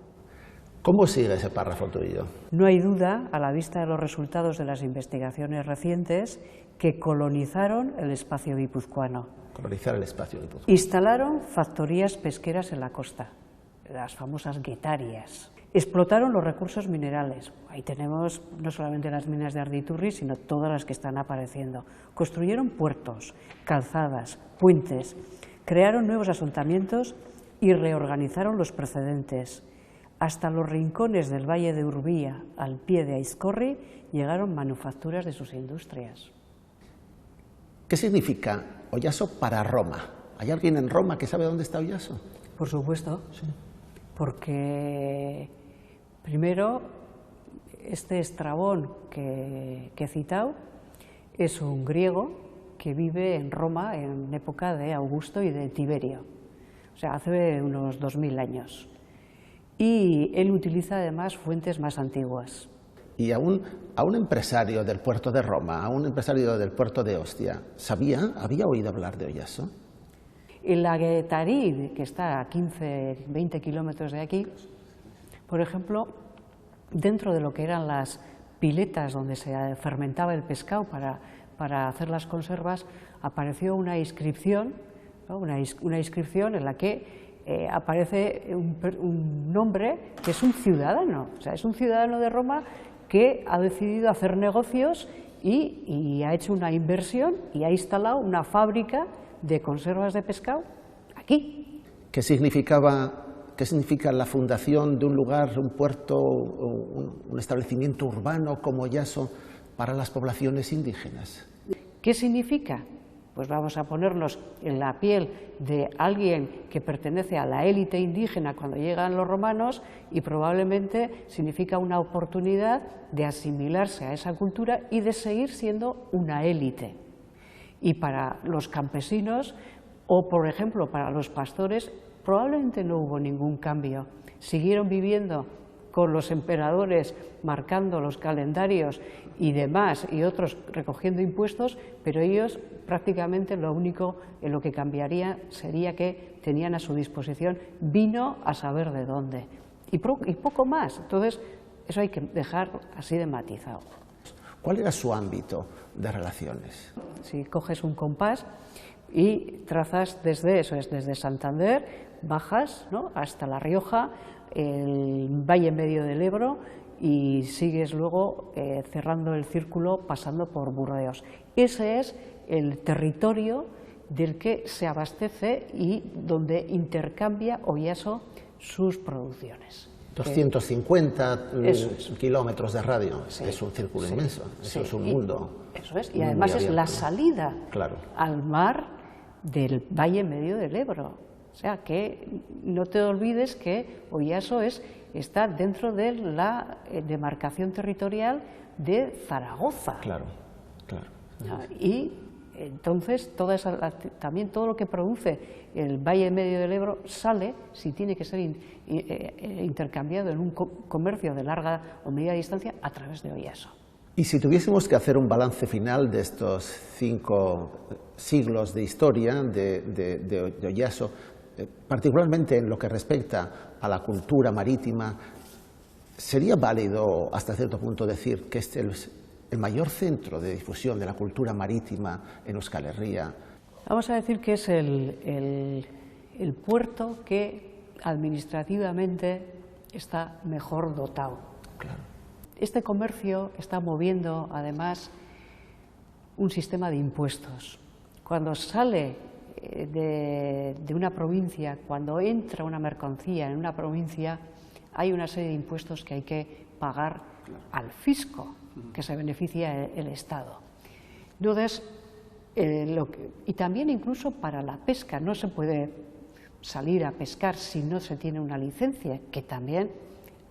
¿Cómo sigue ese párrafo tuyo? No hay duda, a la vista de los resultados de las investigaciones recientes, que colonizaron el espacio guipuzcoano. Colonizar el espacio guipuzcoano. Instalaron factorías pesqueras en la costa, las famosas guetarias. Explotaron los recursos minerales. Ahí tenemos no solamente las minas de Arditurri, sino todas las que están apareciendo. Construyeron puertos, calzadas, puentes, crearon nuevos asentamientos y reorganizaron los precedentes. Hasta los rincones del valle de Urbía, al pie de Aizkorri, llegaron manufacturas de sus industrias. ¿Qué significa Oyaso para Roma? ¿Hay alguien en Roma que sabe dónde está Oyaso? Por supuesto, sí. Porque primero, este Estrabón que he citado es un griego que vive en Roma en época de Augusto y de Tiberio, o sea, hace unos 2000 años. Y él utiliza además fuentes más antiguas. Y a un empresario del puerto de Roma, a un empresario del puerto de Ostia, ¿había oído hablar de Oyaso? En la Guetarí, que está a 15, 20 kilómetros de aquí, por ejemplo, dentro de lo que eran las piletas donde se fermentaba el pescado para hacer las conservas, apareció una inscripción, ¿no? una inscripción en la que aparece un nombre que es un ciudadano, o sea, es un ciudadano de Roma que ha decidido hacer negocios y ha hecho una inversión y ha instalado una fábrica de conservas de pescado aquí. ¿Qué significa la fundación de un lugar, un puerto, un establecimiento urbano como Oyaso para las poblaciones indígenas? ¿Qué significa? Pues vamos a ponernos en la piel de alguien que pertenece a la élite indígena cuando llegan los romanos y probablemente significa una oportunidad de asimilarse a esa cultura y de seguir siendo una élite. Y para los campesinos o, por ejemplo, para los pastores, probablemente no hubo ningún cambio. Siguieron viviendo con los emperadores marcando los calendarios y demás, y otros recogiendo impuestos, pero ellos prácticamente lo único en lo que cambiaría sería que tenían a su disposición vino a saber de dónde, y poco más. Entonces, eso hay que dejar así de matizado. ¿Cuál era su ámbito de relaciones? Si coges un compás y trazas desde Santander, bajas, ¿no?, hasta La Rioja, el Valle Medio del Ebro, y sigues luego cerrando el círculo pasando por Burdeos. Ese es el territorio del que se abastece y donde intercambia Oyaso sus producciones. 250 kilómetros de radio, sí, es un círculo inmenso, eso es un mundo. Eso es, y además es la salida al mar del Valle Medio del Ebro. O sea, que no te olvides que Oyaso está dentro de la demarcación territorial de Zaragoza. Claro. Y entonces también todo lo que produce el Valle Medio del Ebro sale, si tiene que ser intercambiado en un comercio de larga o media distancia, a través de Oyaso. Y si tuviésemos que hacer un balance final de estos 5 siglos de historia de Oyaso, particularmente en lo que respecta a la cultura marítima, ¿sería válido hasta cierto punto decir que este es el mayor centro de difusión de la cultura marítima en Euskal Herria? Vamos a decir que es el puerto que administrativamente está mejor dotado. Claro. Este comercio está moviendo además un sistema de impuestos. Cuando sale de una provincia, cuando entra una mercancía en una provincia, hay una serie de impuestos que hay que pagar al fisco, que se beneficia el Estado. Entonces, y también incluso para la pesca, no se puede salir a pescar si no se tiene una licencia, que también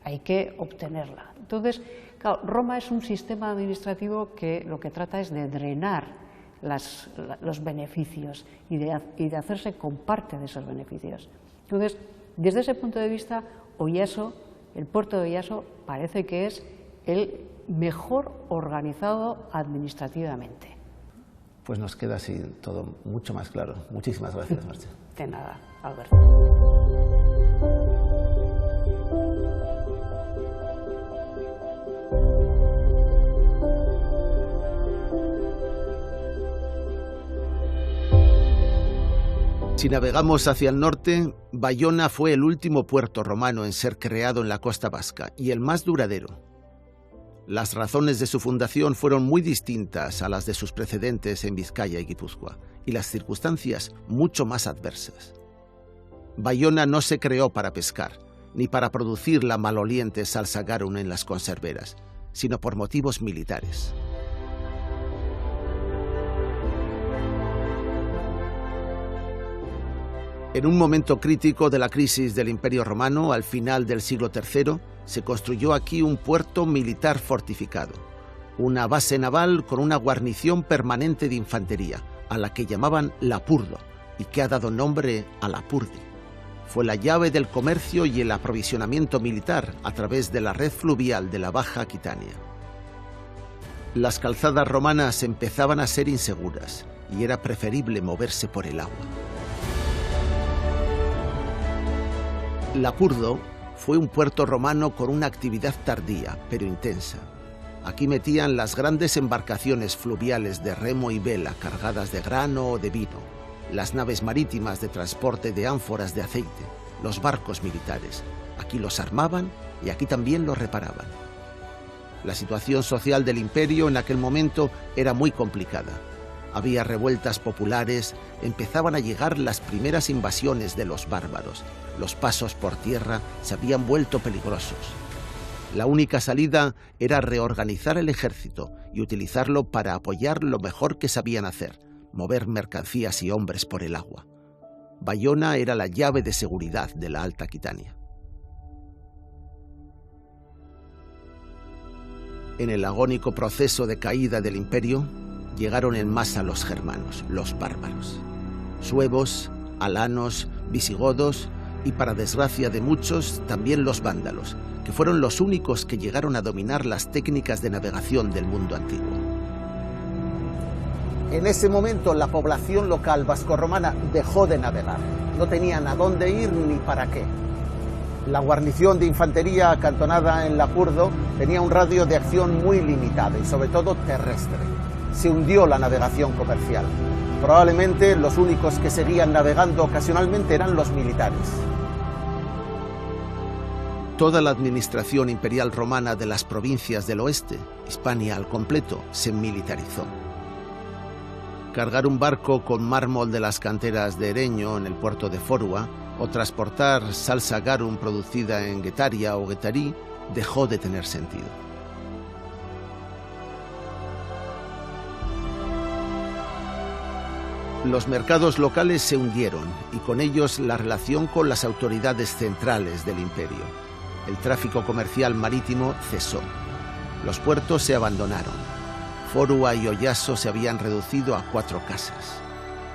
hay que obtenerla. Entonces, claro, Roma es un sistema administrativo que lo que trata es de drenar los beneficios y de hacerse con parte de esos beneficios. Entonces, desde ese punto de vista, Oyaso, el puerto de Oyaso, parece que es el mejor organizado administrativamente. Pues nos queda así todo mucho más claro. Muchísimas gracias, Merche. De nada, Alberto. Si navegamos hacia el norte, Bayona fue el último puerto romano en ser creado en la costa vasca y el más duradero. Las razones de su fundación fueron muy distintas a las de sus precedentes en Vizcaya y Guipúzcoa, y las circunstancias mucho más adversas. Bayona no se creó para pescar, ni para producir la maloliente salsa garum en las conserveras, sino por motivos militares. En un momento crítico de la crisis del Imperio Romano, al final del siglo III, se construyó aquí un puerto militar fortificado, una base naval con una guarnición permanente de infantería, a la que llamaban Lapurdo, y que ha dado nombre a Lapurdi. Fue la llave del comercio y el aprovisionamiento militar a través de la red fluvial de la Baja Aquitania. Las calzadas romanas empezaban a ser inseguras y era preferible moverse por el agua. Lapurdo fue un puerto romano con una actividad tardía, pero intensa. Aquí metían las grandes embarcaciones fluviales de remo y vela cargadas de grano o de vino, las naves marítimas de transporte de ánforas de aceite, los barcos militares. Aquí los armaban y aquí también los reparaban. La situación social del imperio en aquel momento era muy complicada. Había revueltas populares, empezaban a llegar las primeras invasiones de los bárbaros. Los pasos por tierra se habían vuelto peligrosos. La única salida era reorganizar el ejército y utilizarlo para apoyar lo mejor que sabían hacer, mover mercancías y hombres por el agua. Bayona era la llave de seguridad de la Alta Aquitania. En el agónico proceso de caída del imperio, llegaron en masa los germanos, los bárbaros. Suevos, alanos, visigodos y para desgracia de muchos, también los vándalos, que fueron los únicos que llegaron a dominar las técnicas de navegación del mundo antiguo. En ese momento la población local vascorromana dejó de navegar. No tenían a dónde ir ni para qué. La guarnición de infantería acantonada en Lapurdo tenía un radio de acción muy limitado y sobre todo terrestre. Se hundió la navegación comercial. Probablemente los únicos que seguían navegando ocasionalmente eran los militares. Toda la administración imperial romana de las provincias del oeste, Hispania al completo, se militarizó. Cargar un barco con mármol de las canteras de Ereño en el puerto de Forua o transportar salsa garum producida en Guetaria o Guetarí dejó de tener sentido. Los mercados locales se hundieron y con ellos la relación con las autoridades centrales del imperio. El tráfico comercial marítimo cesó. Los puertos se abandonaron. Forua y Oyaso se habían reducido a 4 casas.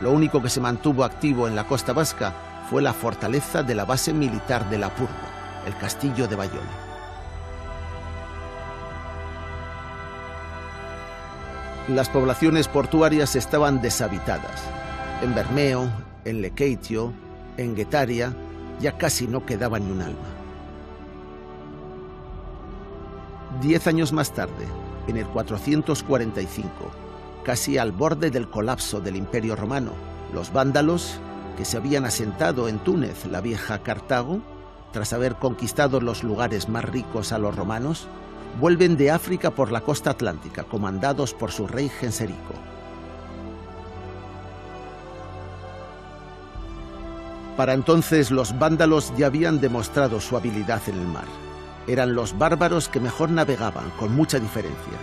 Lo único que se mantuvo activo en la costa vasca fue la fortaleza de la base militar de Lapurdo, el castillo de Bayona. Las poblaciones portuarias estaban deshabitadas. En Bermeo, en Lekeitio, en Guetaria, ya casi no quedaba ni un alma. 10 años más tarde, en el 445, casi al borde del colapso del Imperio Romano, los vándalos, que se habían asentado en Túnez, la vieja Cartago, tras haber conquistado los lugares más ricos a los romanos, vuelven de África por la costa atlántica, comandados por su rey Genserico. Para entonces los vándalos ya habían demostrado su habilidad en el mar. Eran los bárbaros que mejor navegaban, con mucha diferencia.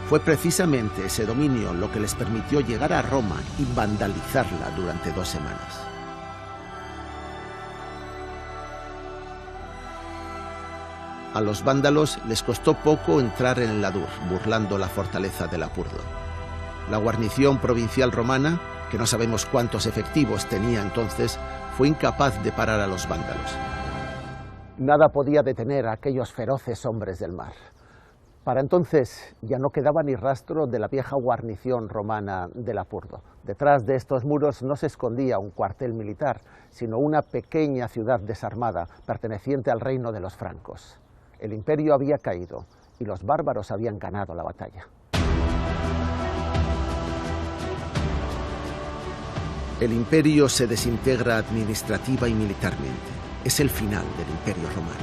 Fue precisamente ese dominio lo que les permitió llegar a Roma y vandalizarla durante 2 semanas. A los vándalos les costó poco entrar en el Adur, burlando la fortaleza de Lapurdo. La guarnición provincial romana, que no sabemos cuántos efectivos tenía entonces, fue incapaz de parar a los vándalos. Nada podía detener a aquellos feroces hombres del mar. Para entonces ya no quedaba ni rastro de la vieja guarnición romana de Lapurdo. Detrás de estos muros no se escondía un cuartel militar, sino una pequeña ciudad desarmada perteneciente al reino de los francos. El imperio había caído y los bárbaros habían ganado la batalla. El imperio se desintegra administrativa y militarmente. Es el final del Imperio Romano.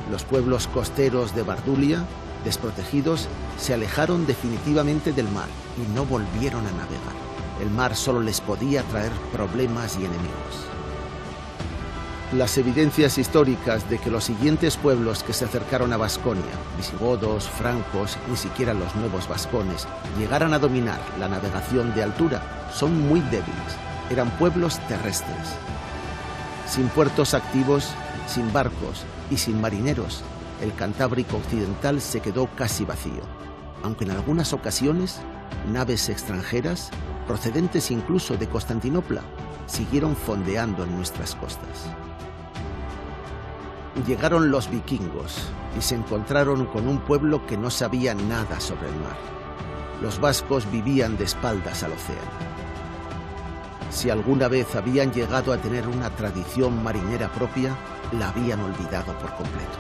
Los pueblos costeros de Bardulia, desprotegidos, se alejaron definitivamente del mar y no volvieron a navegar. El mar solo les podía traer problemas y enemigos. Las evidencias históricas de que los siguientes pueblos que se acercaron a Vasconia, visigodos, francos, ni siquiera los nuevos vascones, llegaran a dominar la navegación de altura, son muy débiles. Eran pueblos terrestres. Sin puertos activos, sin barcos y sin marineros, el Cantábrico occidental se quedó casi vacío, aunque en algunas ocasiones naves extranjeras, procedentes incluso de Constantinopla, siguieron fondeando en nuestras costas. Llegaron los vikingos y se encontraron con un pueblo que no sabía nada sobre el mar. Los vascos vivían de espaldas al océano. Si alguna vez habían llegado a tener una tradición marinera propia, la habían olvidado por completo.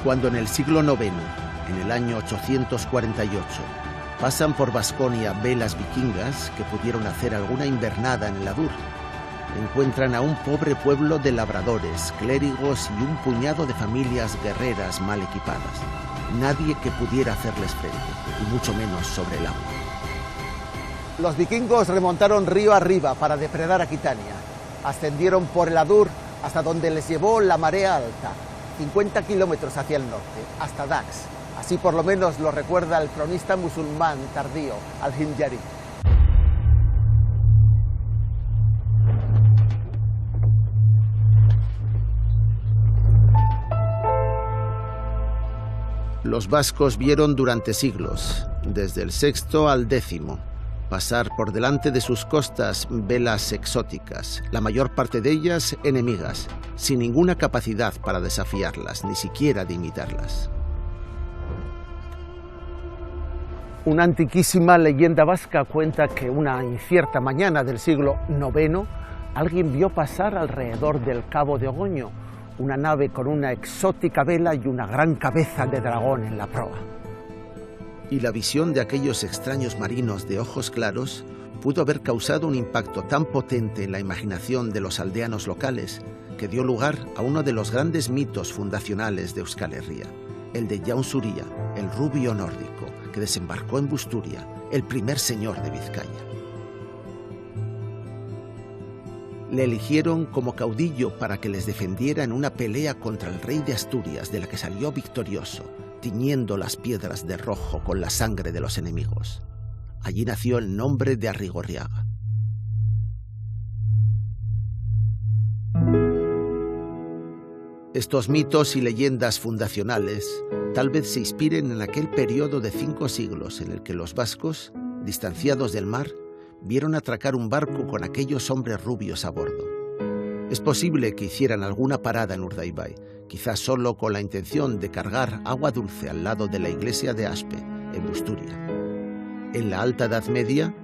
Cuando en el siglo IX, en el año 848, pasan por Vasconia velas vikingas que pudieron hacer alguna invernada en el Adur, encuentran a un pobre pueblo de labradores, clérigos y un puñado de familias guerreras mal equipadas. Nadie que pudiera hacerles frente, y mucho menos sobre el agua. Los vikingos remontaron río arriba para depredar Aquitania. Ascendieron por el Adur hasta donde les llevó la marea alta, 50 kilómetros hacia el norte, hasta Dax. Así por lo menos lo recuerda el cronista musulmán tardío, Al-Himyari. Los vascos vieron durante siglos, desde el VI al X, pasar por delante de sus costas velas exóticas, la mayor parte de ellas enemigas, sin ninguna capacidad para desafiarlas, ni siquiera de imitarlas. Una antiquísima leyenda vasca cuenta que una incierta mañana del siglo IX alguien vio pasar alrededor del Cabo de Ogoño una nave con una exótica vela y una gran cabeza de dragón en la proa. Y la visión de aquellos extraños marinos de ojos claros pudo haber causado un impacto tan potente en la imaginación de los aldeanos locales que dio lugar a uno de los grandes mitos fundacionales de Euskal Herria, el de Jaun Zuria, el rubio nórdico, que desembarcó en Busturia, el primer señor de Vizcaya. Le eligieron como caudillo para que les defendiera en una pelea contra el rey de Asturias, de la que salió victorioso, tiñendo las piedras de rojo con la sangre de los enemigos. Allí nació el nombre de Arrigorriaga. Estos mitos y leyendas fundacionales tal vez se inspiren en aquel periodo de 5 siglos en el que los vascos, distanciados del mar, vieron atracar un barco con aquellos hombres rubios a bordo. Es posible que hicieran alguna parada en Urdaibai, quizás solo con la intención de cargar agua dulce al lado de la iglesia de Aspe, en Busturia. En la Alta Edad Media,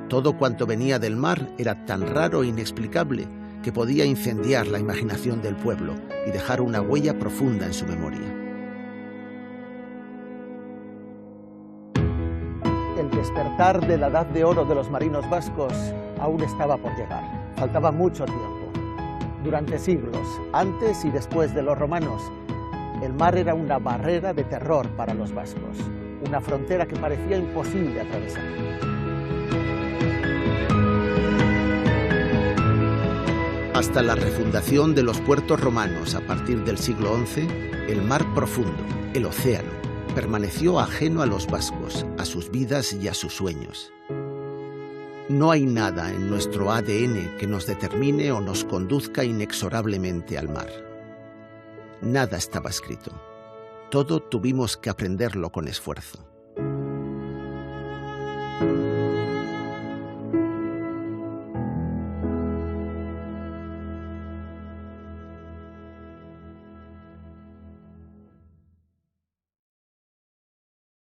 todo cuanto venía del mar era tan raro e inexplicable que podía incendiar la imaginación del pueblo y dejar una huella profunda en su memoria. El despertar de la edad de oro de los marinos vascos aún estaba por llegar. Faltaba mucho tiempo. Durante siglos, antes y después de los romanos, el mar era una barrera de terror para los vascos, una frontera que parecía imposible atravesar. Hasta la refundación de los puertos romanos a partir del siglo XI, el mar profundo, el océano, permaneció ajeno a los vascos, a sus vidas y a sus sueños. No hay nada en nuestro ADN que nos determine o nos conduzca inexorablemente al mar. Nada estaba escrito. Todo tuvimos que aprenderlo con esfuerzo.